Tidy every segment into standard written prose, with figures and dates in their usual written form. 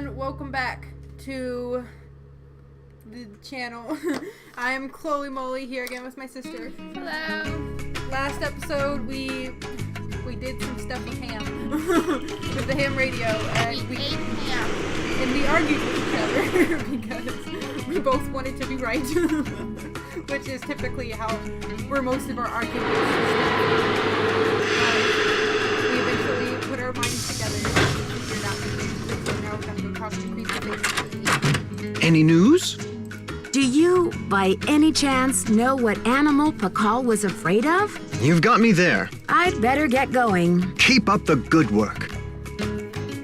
everyone, welcome back to the channel. I am ClolyMoly here again with my sister. Hello. Last episode we did some stuff with ham. With the ham radio, and we ate ham. And we argued with each other because we both wanted to be right. Which is typically where most of our arguments we eventually put our minds together and figured out the things. So now we're gonna go talk to creepy things. Any news? Do you, by any chance, know what animal Pakal was afraid of? You've got me there. I'd better get going. Keep up the good work. I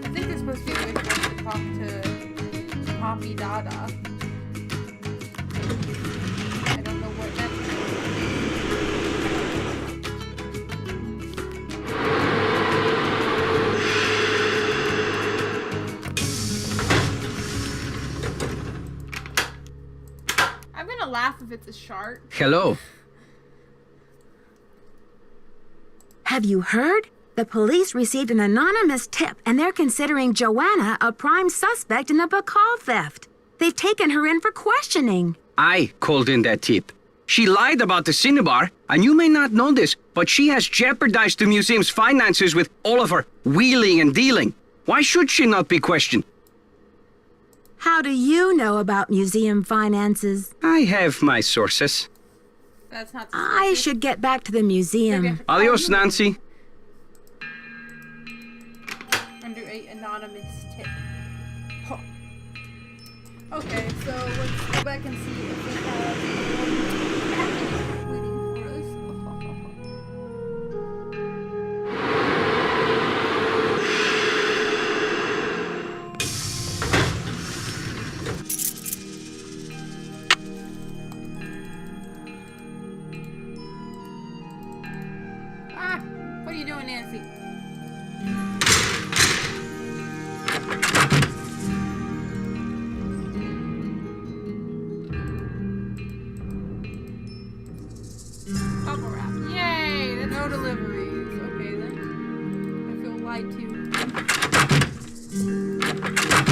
think there's supposed to be a way for us to talk to Poppy Dada. I don't know what that's I'm gonna laugh if it's a shark. Hello. Have you heard? The police received an anonymous tip, and they're considering Joanna a prime suspect in the Pakal theft. They've taken her in for questioning. I called in that tip. She lied about the Cinnabar, and you may not know this, but she has jeopardized the museum's finances with all of her wheeling and dealing. Why should she not be questioned? How do you know about museum finances? I have my sources. That's not I should get back to the museum. Adios, Nancy. Under a anonymous tip. Huh. Okay, so let's go back and see if we have waiting for us. Ah, what are you doing, Nancy? Bubble wrap. Yay! That's no deliveries. Okay then. I feel lied to.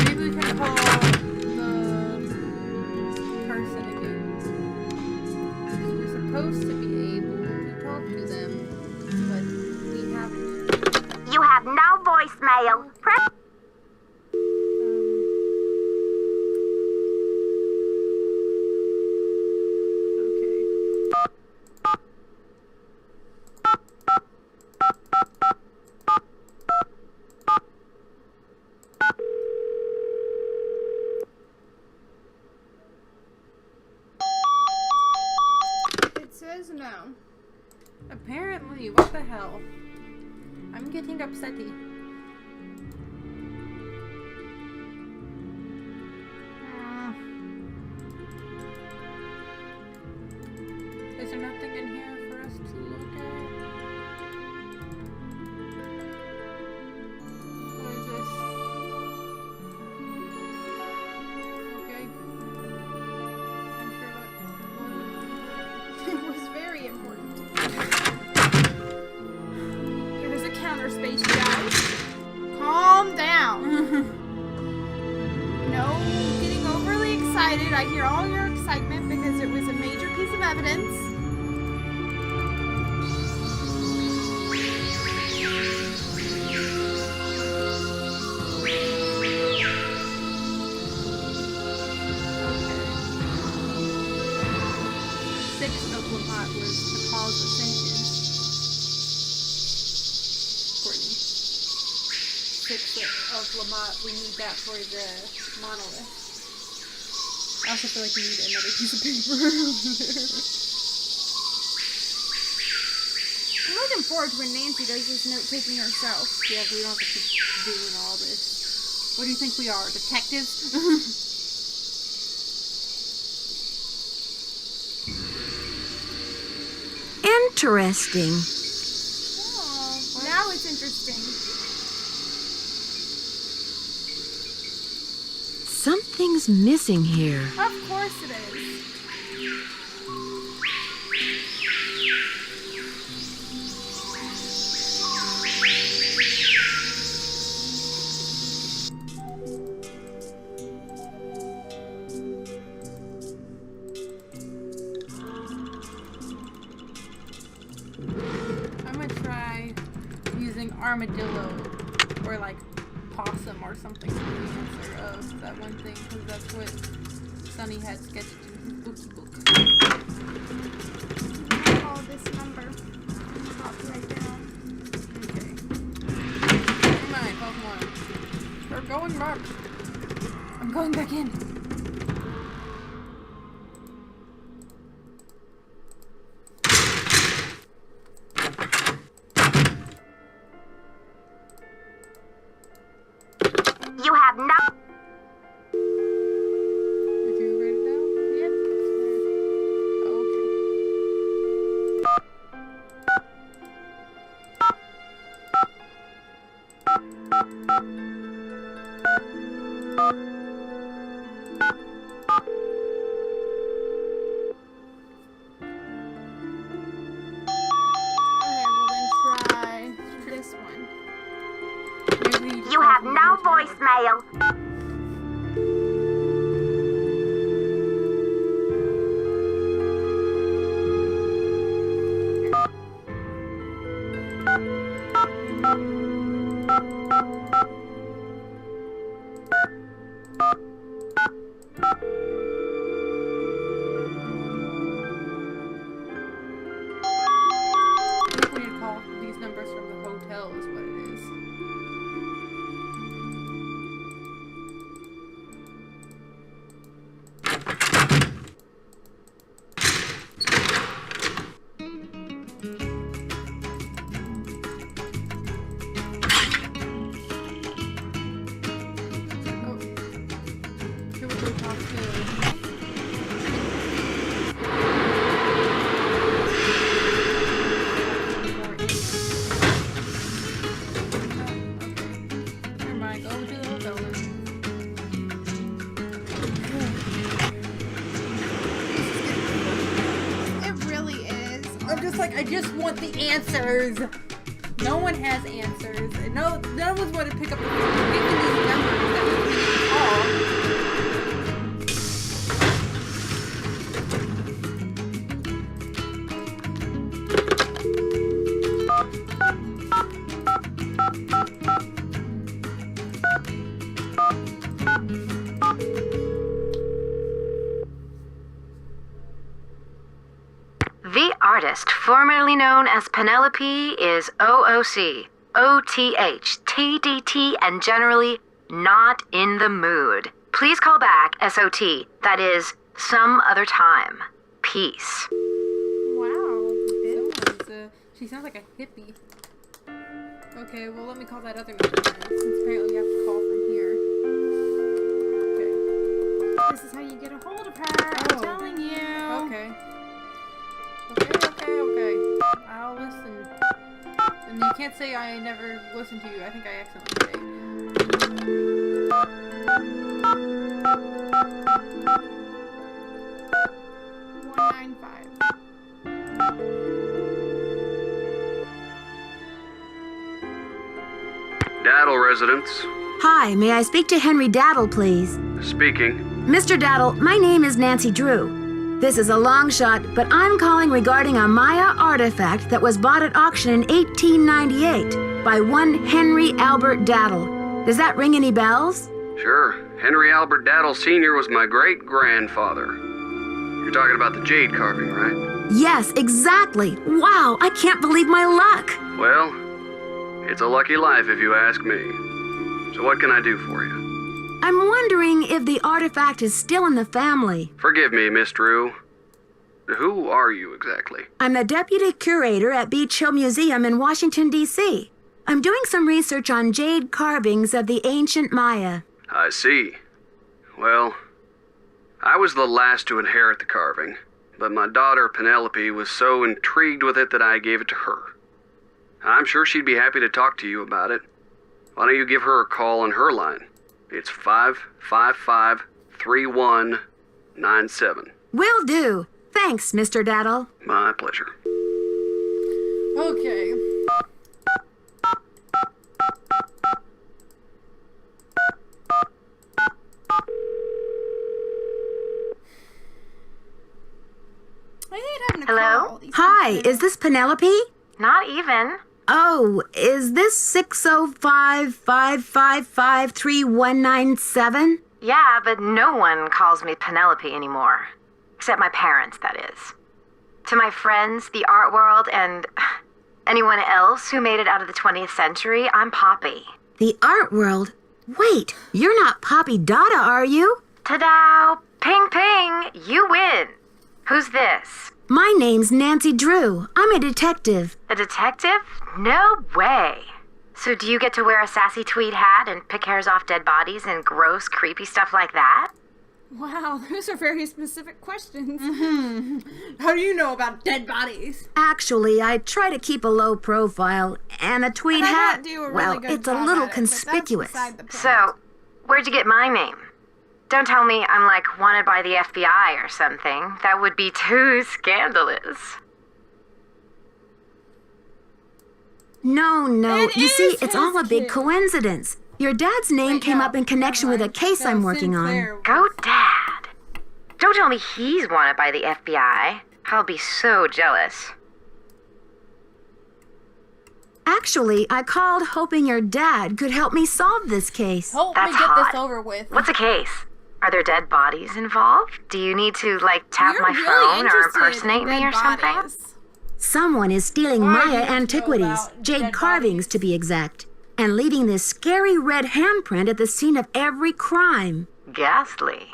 Maybe we can call the person again. We're supposed to be able to talk to them, but we haven't. You have no voicemail. Press. It says no. Apparently, what the hell? I'm getting upsetty. Is there nothing in here for us to look at? What is this? Okay. I'm sure that It was very important. there's a counter space, guys. Calm down. No getting overly excited. I hear all your excitement because it was a major piece of evidence. Six of Lamont was the cause of sentence. Courtney. Six of Lamont, we need that for the monolith. I also feel like we need another piece of paper over there. I'm looking forward to when Nancy does this note taking herself. Yeah, we don't have to keep doing all this. What do you think we are, detectives? Interesting. Oh, now it's interesting. Something's missing here. Of course it is. armadillo or like possum or something for the answer of that one thing, because that's what Sunny had sketched in his bookie book. I'll call this number. Copy right down. Okay. Never mind, Pokemon. We're going back. I'm going back in. You have no... Did you write it down yet? Oh, Okay, well then try this one. okay. Maybe You have no voicemail. I think we need to call these numbers from the hotel is what it is. Oh. Here we go talk to... Never mind, go to the hotel room. It really is. I'm just like, I just want the answers. No one has answers. And no one's going to pick up the phone. We're giving these numbers that we can call. The artist, formerly known as Penelope, is OOC, OTH, TDT, and generally not in the mood. Please call back SOT, that is, some other time. Peace. Wow. She sounds like a hippie. Okay, well let me call that other number then, since apparently you have to call from here. Okay. This is how you get a hold of her. I'm telling you. Okay. Okay. I'll listen. And you can't say I never listened to you. I think I accidentally One 195. Daddle residence. Hi, may I speak to Henry Daddle, please? Speaking. Mr. Daddle, my name is Nancy Drew. This is a long shot, but I'm calling regarding a Maya artifact that was bought at auction in 1898 by one Henry Albert Daddle. Does that ring any bells? Sure. Henry Albert Daddle Sr. was my great-grandfather. You're talking about the jade carving, right? Yes, exactly. Wow, I can't believe my luck. Well, it's a lucky life if you ask me. So what can I do for you? I'm wondering if the artifact is still in the family. Forgive me, Miss Drew. Who are you exactly? I'm the deputy curator at Beach Hill Museum in Washington, D.C. I'm doing some research on jade carvings of the ancient Maya. I see. Well, I was the last to inherit the carving, but my daughter Penelope was so intrigued with it that I gave it to her. I'm sure she'd be happy to talk to you about it. Why don't you give her a call on her line? It's 555-3197. Will do. Thanks, Mr. Daddle. My pleasure. Okay. I hate having to Hello? call these Hi, people. is this Penelope? Not even. Oh, is this 605-555-3197? Yeah, but no one calls me Penelope anymore. Except my parents, that is. To my friends, the art world, and anyone else who made it out of the 20th century, I'm Poppy. The art world? Wait, you're not Poppy Dada, are you? Ta-da! Ping ping! You win! Who's this? My name's Nancy Drew. I'm a detective. A detective? No way! So do you get to wear a sassy tweed hat and pick hairs off dead bodies and gross, creepy stuff like that? Wow, those are very specific questions. How do you know about dead bodies? Actually, I try to keep a low profile, and a tweed And I hat, don't do a really well, good it's a job little at it, but that's conspicuous. beside the point. So, where'd you get my name? Don't tell me I'm like wanted by the FBI or something. That would be too scandalous. No, It you see, is it's all a his big kid. coincidence. Your dad's name came up in connection with a case I'm working on. Go, Dad. Don't tell me he's wanted by the FBI. I'll be so jealous. Actually, I called hoping your dad could help me solve this case. Help That's me get hot. this over with. What's a case? Are there dead bodies involved? Do you need to, like, tap You're my really phone or interested impersonate in me dead or something? bodies. Someone is stealing Why do you Maya need to know antiquities, about jade dead carvings bodies? to be exact, and leaving this scary red handprint at the scene of every crime. Ghastly.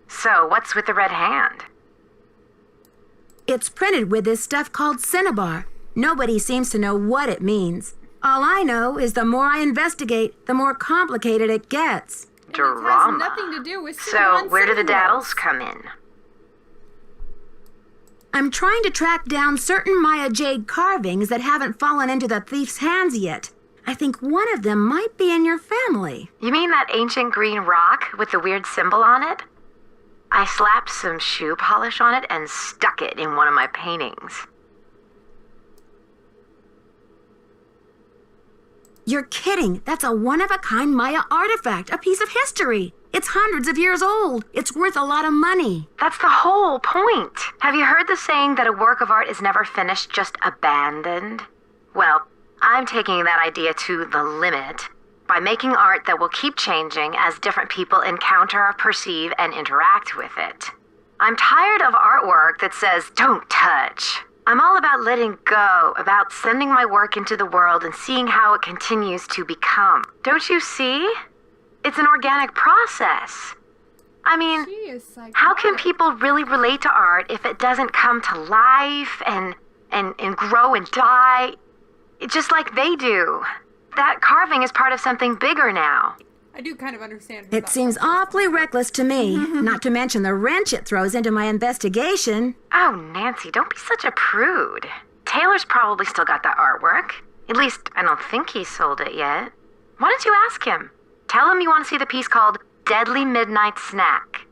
So, what's with the red hand? It's printed with this stuff called cinnabar. Nobody seems to know what it means. All I know is the more I investigate, the more complicated it gets. It has Drama. nothing to do with So, where do the daddles? daddles come in? I'm trying to track down certain Maya jade carvings that haven't fallen into the thief's hands yet. I think one of them might be in your family. You mean that ancient green rock with the weird symbol on it? I slapped some shoe polish on it and stuck it in one of my paintings. You're kidding. That's a one-of-a-kind Maya artifact, a piece of history. It's hundreds of years old. It's worth a lot of money. That's the whole point. Have you heard the saying that a work of art is never finished, just abandoned? Well, I'm taking that idea to the limit by making art that will keep changing as different people encounter, perceive, and interact with it. I'm tired of artwork that says, "Don't touch." I'm all about letting go, about sending my work into the world and seeing how it continues to become. Don't you see? It's an organic process. I mean, She is psychotic. how can people really relate to art if it doesn't come to life and grow and die just like they do? That carving is part of something bigger now. I do kind of understand her It thought seems process. awfully reckless to me, not to mention the wrench it throws into my investigation. Oh, Nancy, don't be such a prude. Taylor's probably still got that artwork. At least, I don't think he's sold it yet. Why don't you ask him? Tell him you want to see the piece called Deadly Midnight Snack.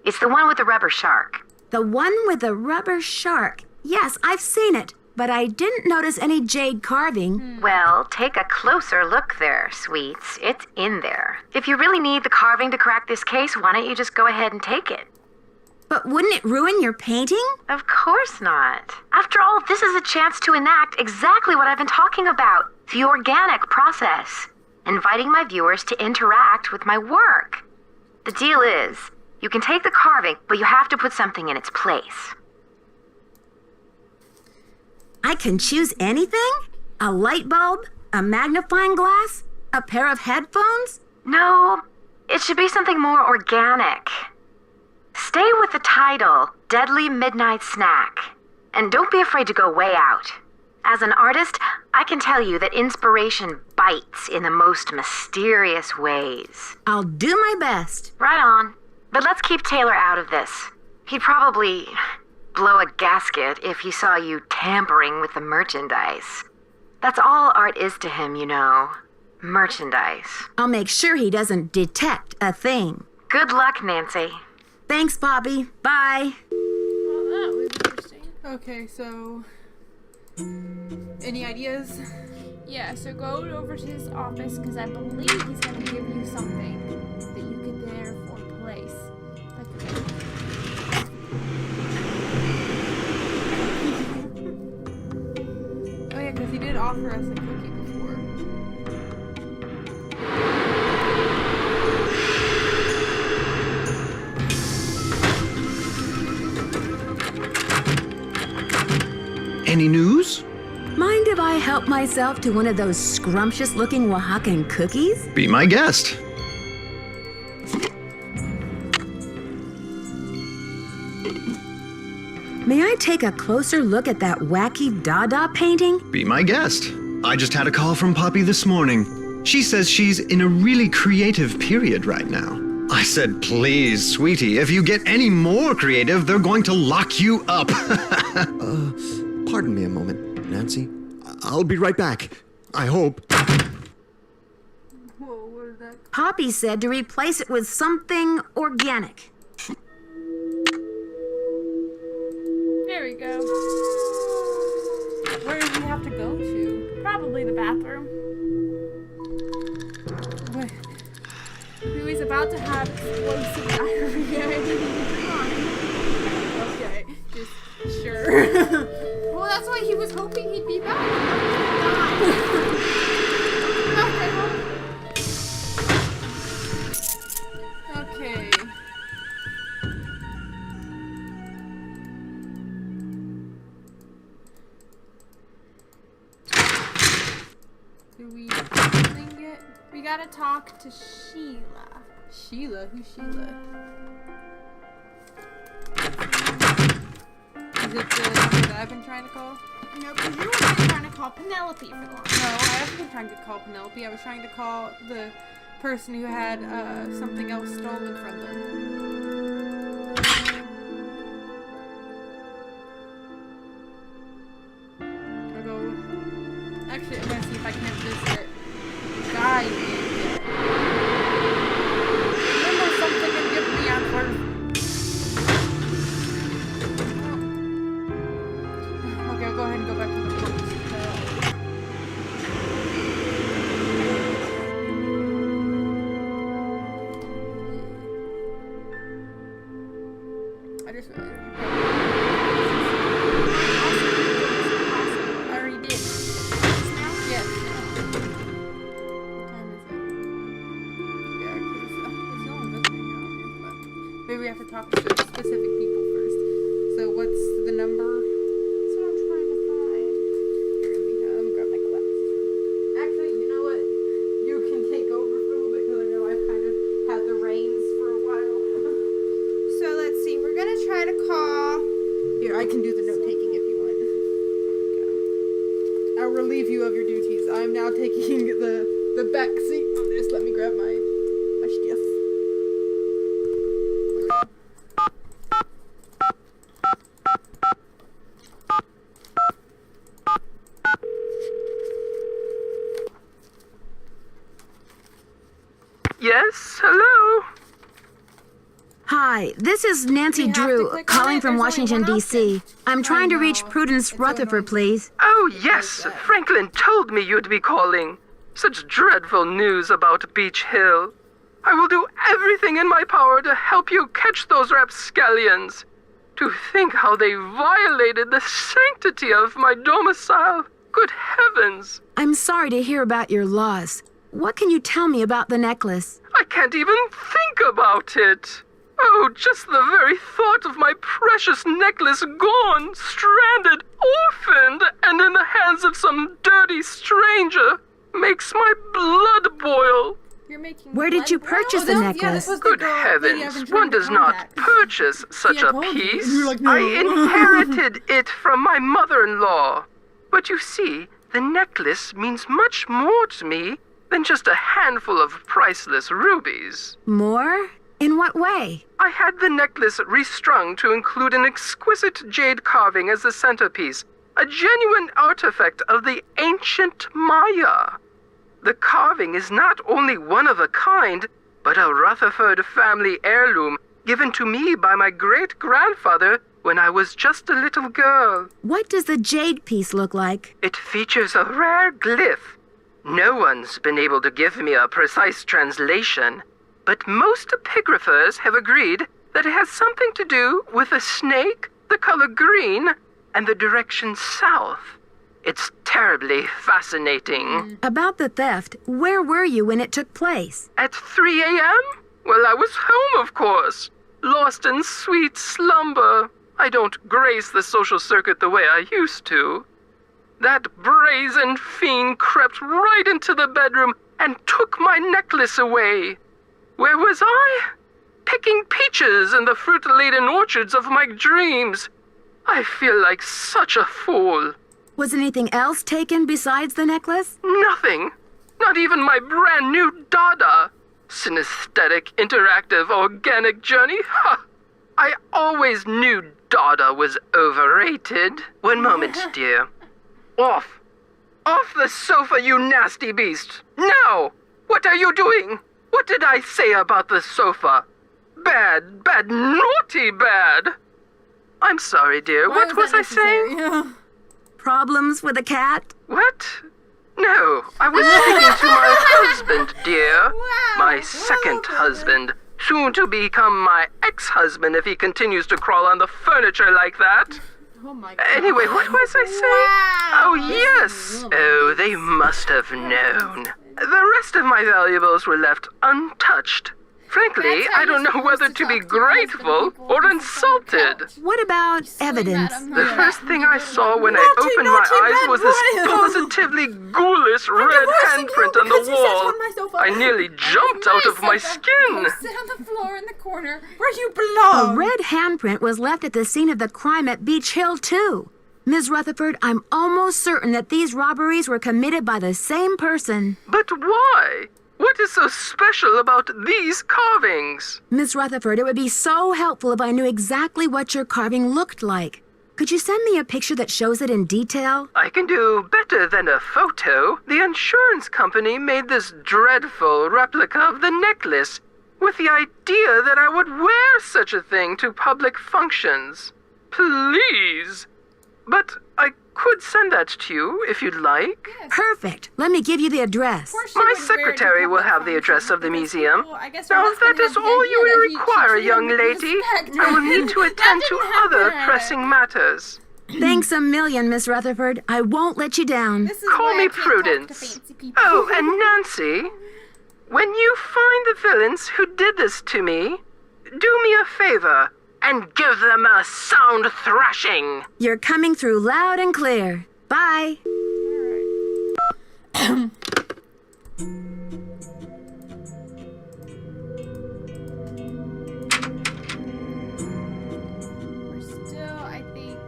It's the one with the rubber shark. The one with the rubber shark. Yes, I've seen it, but I didn't notice any jade carving. Well, take a closer look there, sweets. It's in there. If you really need the carving to crack this case, why don't you just go ahead and take it? But wouldn't it ruin your painting? Of course not. After all, this is a chance to enact exactly what I've been talking about. The organic process. Inviting my viewers to interact with my work. The deal is, you can take the carving, but you have to put something in its place. I can choose anything? A light bulb? A magnifying glass? A pair of headphones? No, it should be something more organic. Stay with the title, Deadly Midnight Snack. And don't be afraid to go way out. As an artist, I can tell you that inspiration bites in the most mysterious ways. I'll do my best. Right on. But let's keep Taylor out of this. He'd probably blow a gasket if he saw you tampering with the merchandise. That's all art is to him, you know. Merchandise. I'll make sure he doesn't detect a thing. Good luck, Nancy. Thanks, Poppy. Bye. Well, that was interesting. Okay, so... Any ideas? Yeah, so go over to his office because I believe he's going to give you something that you could therefore place. Oh yeah, because he did offer us a cookie Any news? Mind if I help myself to one of those scrumptious-looking Oaxacan cookies? Be my guest. May I take a closer look at that wacky Dada painting? Be my guest. I just had a call from Poppy this morning. She says she's in a really creative period right now. I said, please, sweetie, if you get any more creative, they're going to lock you up. Pardon me a moment, Nancy. I'll be right back. I hope. Whoa, what is that? Poppy said to replace it with something organic. There we go. Where does he have to go to? Probably the bathroom. Wait. He was about to have explosive diarrhea. Okay, just sure. Well, that's why he was hoping he'd be back. Okay. Do we sing it? We gotta talk to Sheila. Sheila? Who's Sheila? Is it the number that I've been trying to call? No, because you were trying to call Penelope for the longest. No, I haven't been trying to call Penelope. I was trying to call the person who had something else stolen from them. I'll go. Actually, I'm gonna see if I can visit the guy named. Remember something and give me answers. Okay, I'll go ahead and go back to the police. I just I already did. Yes. What time is it? Yeah, because it's only listening now, but maybe we have to talk to specific people first. So what's the number? That's what I'm trying to find. Here, let me grab my glasses. Actually, you know what? You can take over for a little bit because I know I've kind of had the reins for a while. So let's see. We're gonna try to call. Here, I can do the note taking if you want. I'll relieve you of your duties. I'm now taking the back seat on this. Let me grab my stuff. Yes, hello? Hi, this is Nancy We have to Drew, click on calling it? from There's Washington, only one D.C. I'm trying to reach know. Prudence It's so Rutherford, annoying. please. Oh, yes, Franklin told me you'd be calling. Such dreadful news about Beach Hill. I will do everything in my power to help you catch those rapscallions. To think how they violated the sanctity of my domicile. Good heavens. I'm sorry to hear about your loss. What can you tell me about the necklace? I can't even think about it. Oh, just the very thought of my precious necklace gone, stranded, orphaned, and in the hands of some dirty stranger makes my blood boil. You're making. Where did you purchase the necklace? Good heavens, one does not purchase such I a told you. piece. You were like, no. I inherited it from my mother-in-law. But you see, the necklace means much more to me than just a handful of priceless rubies. More? In what way? I had the necklace restrung to include an exquisite jade carving as the centerpiece, a genuine artifact of the ancient Maya. The carving is not only one of a kind, but a Rutherford family heirloom given to me by my great-grandfather when I was just a little girl. What does the jade piece look like? It features a rare glyph. No one's been able to give me a precise translation, but most epigraphers have agreed that it has something to do with a snake, the color green, and the direction south. It's terribly fascinating. About the theft, where were you when it took place? At 3 a.m.? Well, I was home, of course. Lost in sweet slumber. I don't grace the social circuit the way I used to. That brazen fiend crept right into the bedroom and took my necklace away. Where was I? Picking peaches in the fruit-laden orchards of my dreams. I feel like such a fool. Was anything else taken besides the necklace? Nothing. Not even my brand new Dada. Synesthetic, interactive, organic journey? Ha! I always knew Dada was overrated. One moment, dear. Off! Off the sofa, you nasty beast! Now! What are you doing? What did I say about the sofa? Bad, bad, naughty bad! I'm sorry, dear. Why What was I saying? Problems with a cat? What? No, I was speaking to my husband, dear. My second husband. Soon to become my ex-husband if he continues to crawl on the furniture like that. Oh my God. Anyway, what was I saying? Oh, yes. Oh, they must have known. The rest of my valuables were left untouched. Frankly, That's how I don't you're know whether supposed to be talk to your husband, grateful people, or when he's on the insulted. couch. What about evidence? The first thing I saw when I opened my eyes was this positively ghoulish red handprint on the wall. I nearly jumped out of my skin. Sit on the floor in the corner where you belong. A red handprint was left at the scene of the crime at Beach Hill, too. Ms. Rutherford, I'm almost certain that these robberies were committed by the same person. But why? What is so special about these carvings? Miss Rutherford, it would be so helpful if I knew exactly what your carving looked like. Could you send me a picture that shows it in detail? I can do better than a photo. The insurance company made this dreadful replica of the necklace with the idea that I would wear such a thing to public functions. Please. But I could send that to you if you'd like. Perfect. Let me give you the address. My secretary will have the address of the museum. Now, if that is all you will require, young lady, I will need to attend to other pressing matters. Thanks a million, Miss Rutherford. I won't let you down. Call me Prudence. Oh, and Nancy, when you find the villains who did this to me, do me a favor and give them a sound thrashing. You're coming through loud and clear. Bye. We're still, I think.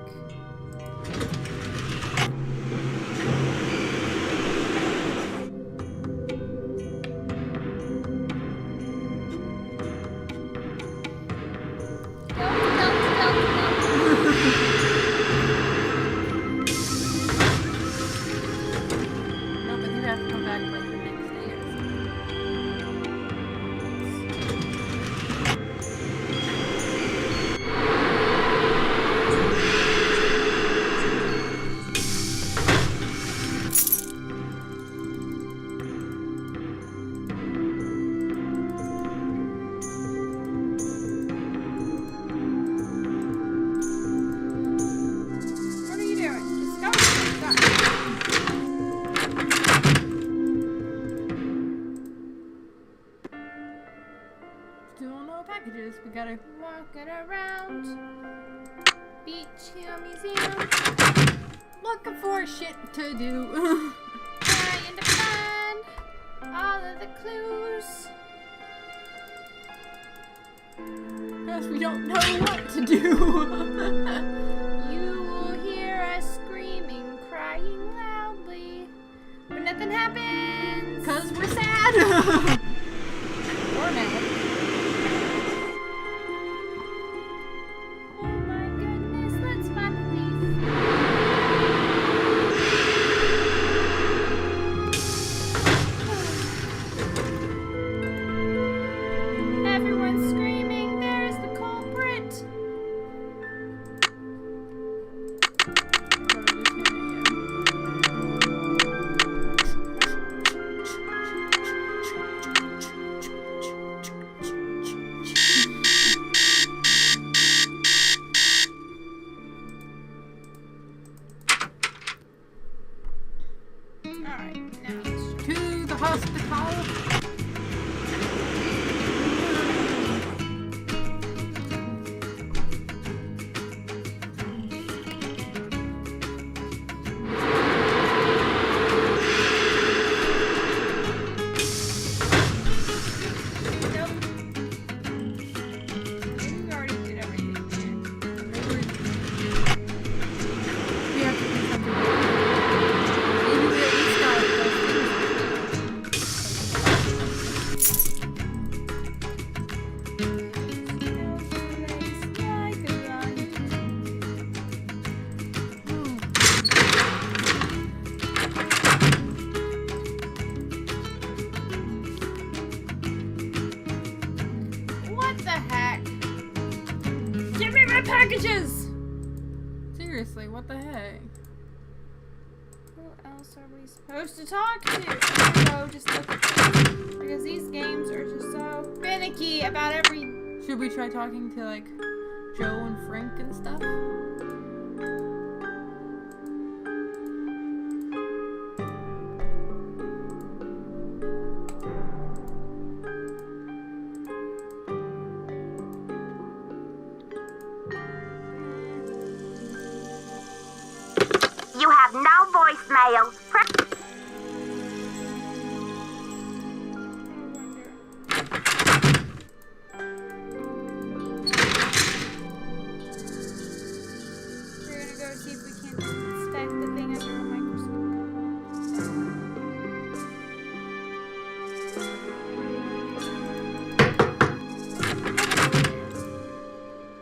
No, but you have to come back like the next day or something. What are you doing? Just go. Still no packages. We gotta. Walking around Beach Hill Museum, Looking for shit to do. trying to find all of the clues. Because we don't know what to do. You will hear us screaming, crying loudly, but nothing happens. Because we're sad. Or mad. Oh my goodness, let's find the thief. Everyone's screaming, there's the culprit. packages! Seriously, what the heck? Who else are we supposed to talk to? There we go, just look at this. Because these games are just so finicky about every... Should we try talking to, like, Joe and Frank and stuff? You have no voicemail. We're gonna go see if we can inspect the thing under a microscope.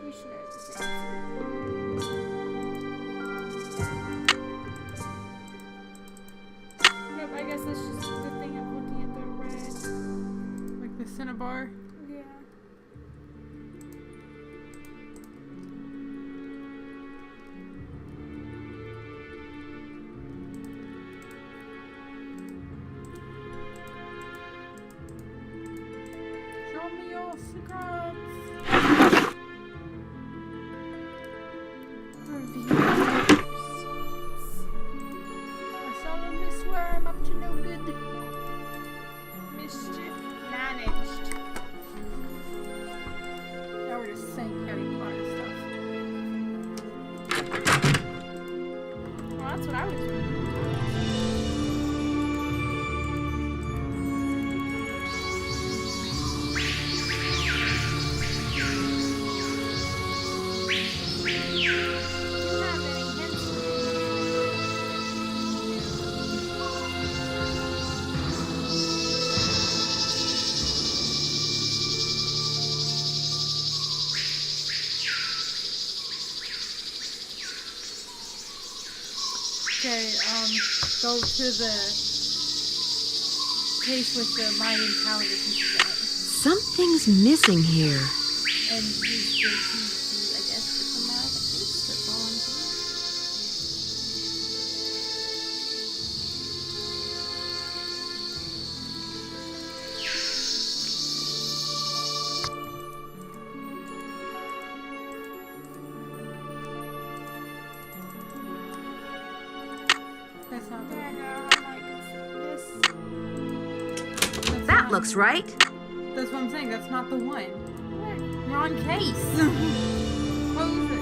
We should have the same. Nope, I guess that's just the thing of looking at the red. Like the Cinnabar? Yeah. Show me your secrets! I solemnly swear I'm up to no good. Mischief managed. Now we're just saying Harry Potter stuff. Well, that's what I was doing. Do you have any hints for me? Okay, go to the case with the Mayan calendar pieces in it. Something's missing here. And use the key to, I guess, get them out of the case. That's all I'm saying. That's not the I one. know, I'm like, this. That's That not- looks right. That's what I'm saying. That's not the one. What? Wrong case. Close it.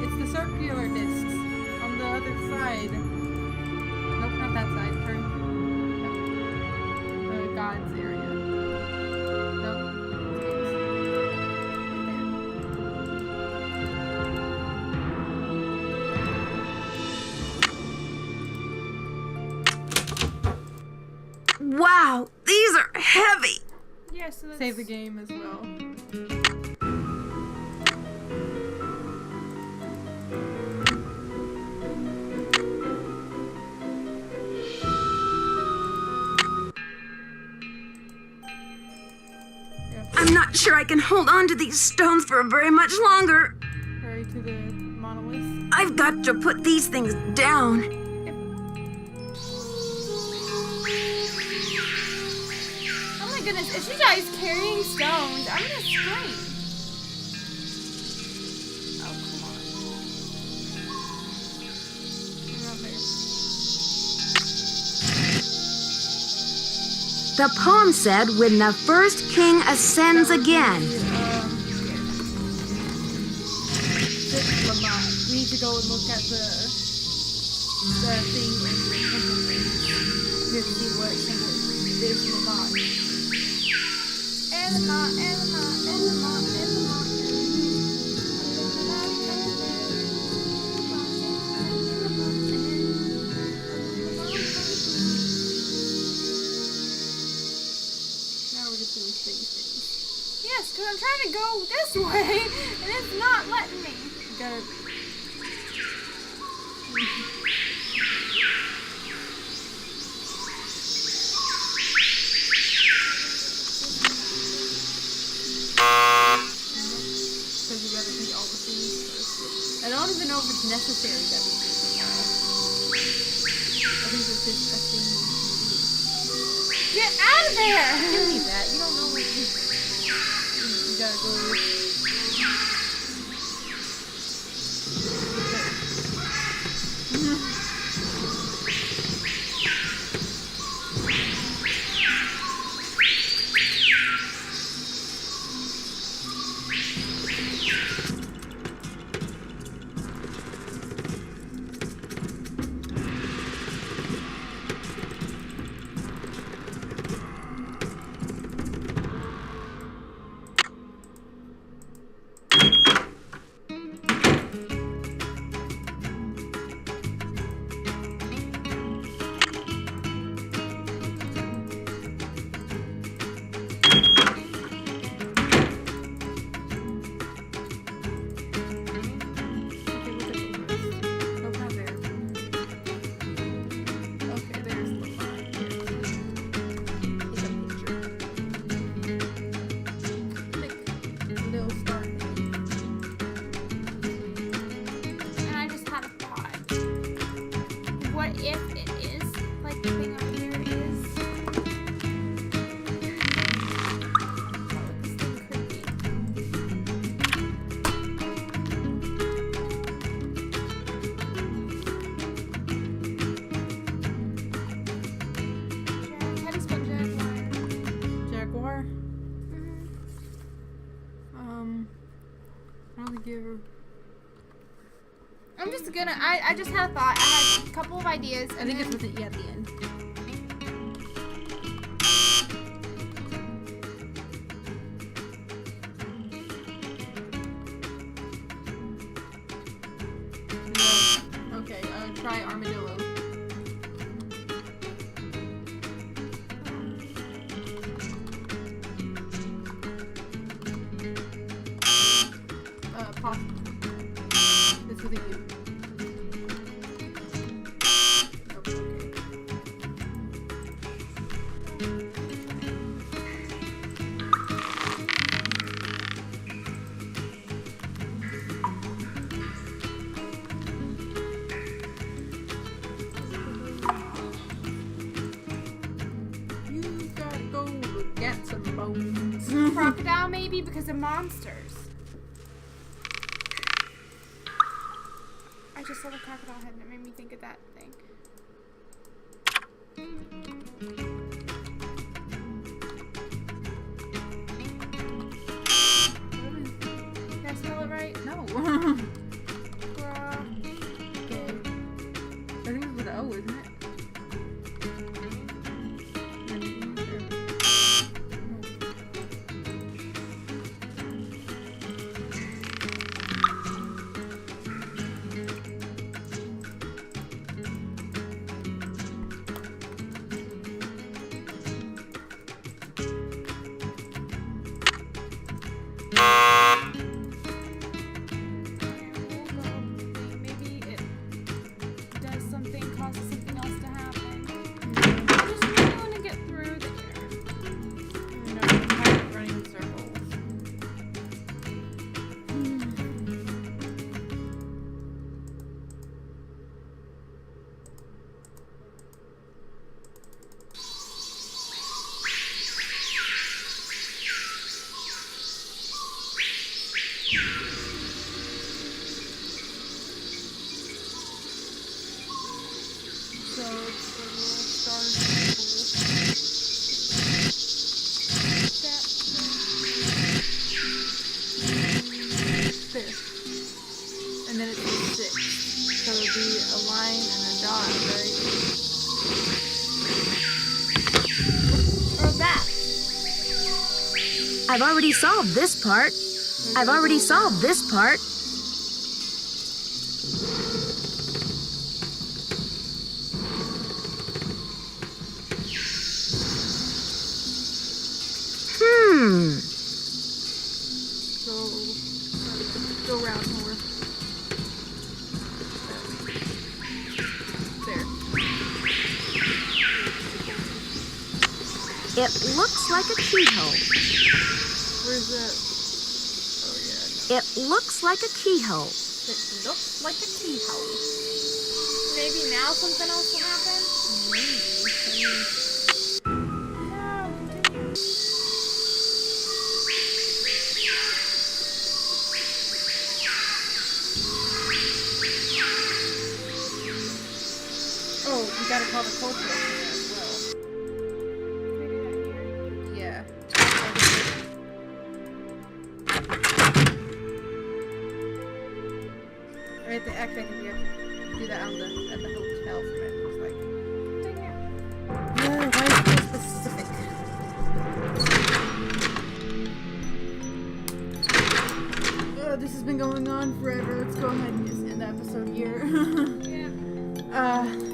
It's the circular discs on the other side. Nope, not that side. Turn. Yep. The God's area. Nope. Wow, these are heavy. Yeah, so that's... Save the game as well. I'm not sure I can hold on to these stones for very much longer. Hurry to the monolith. I've got to put these things down. Oh my goodness, if she dies carrying stones, I'm gonna scream. Oh, come on. They're not there. The poem said, when the first king ascends again. We need to go and look at the thing in the temple rings to see what symbol is Lamont. Elma, Elma, Elma, Elma. Now we're just doing space things. Yes, because I'm trying to go this way, and it's not letting me. You gotta. Because you gotta beat all the things. even know if it's necessary that we do tomorrow. I think it's just a thing we can do. Get out of there! Give me that. You don't know what you gotta go with. I'm just gonna, I just had a thought. I had a couple of ideas. I think it's with it at the end. Yeah. Okay, try armadillo. Pop. It's with a U. Crocodile, maybe, because of monsters. I just saw the crocodile head and it made me think of that thing. Did I spell it right? No. Okay. I think it's with an O, isn't it? I've already solved this part. I've already solved this part. Go around more. There. It looks like a keyhole. Where's that? Oh, yeah. It looks like a keyhole. It looks like a keyhole. Maybe now something else will happen? Maybe. No, continue. Oh, we gotta call the cultural center as well. Yeah. Right, actually, I think we have to do that at the hotel from it, looks like. Yeah, why is it so specific? This has been going on forever. Let's go ahead and just end the episode here. Yeah.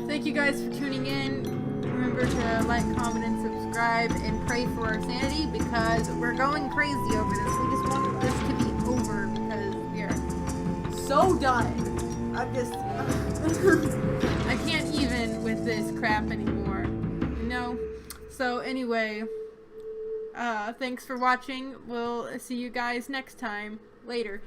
Thank you guys for tuning in. Remember to like, comment, and subscribe, and pray for our sanity because we're going crazy over this. We just want this to be over because we are so done. I'm just, I can't even with this crap anymore. No. So anyway, thanks for watching. We'll see you guys next time. Later.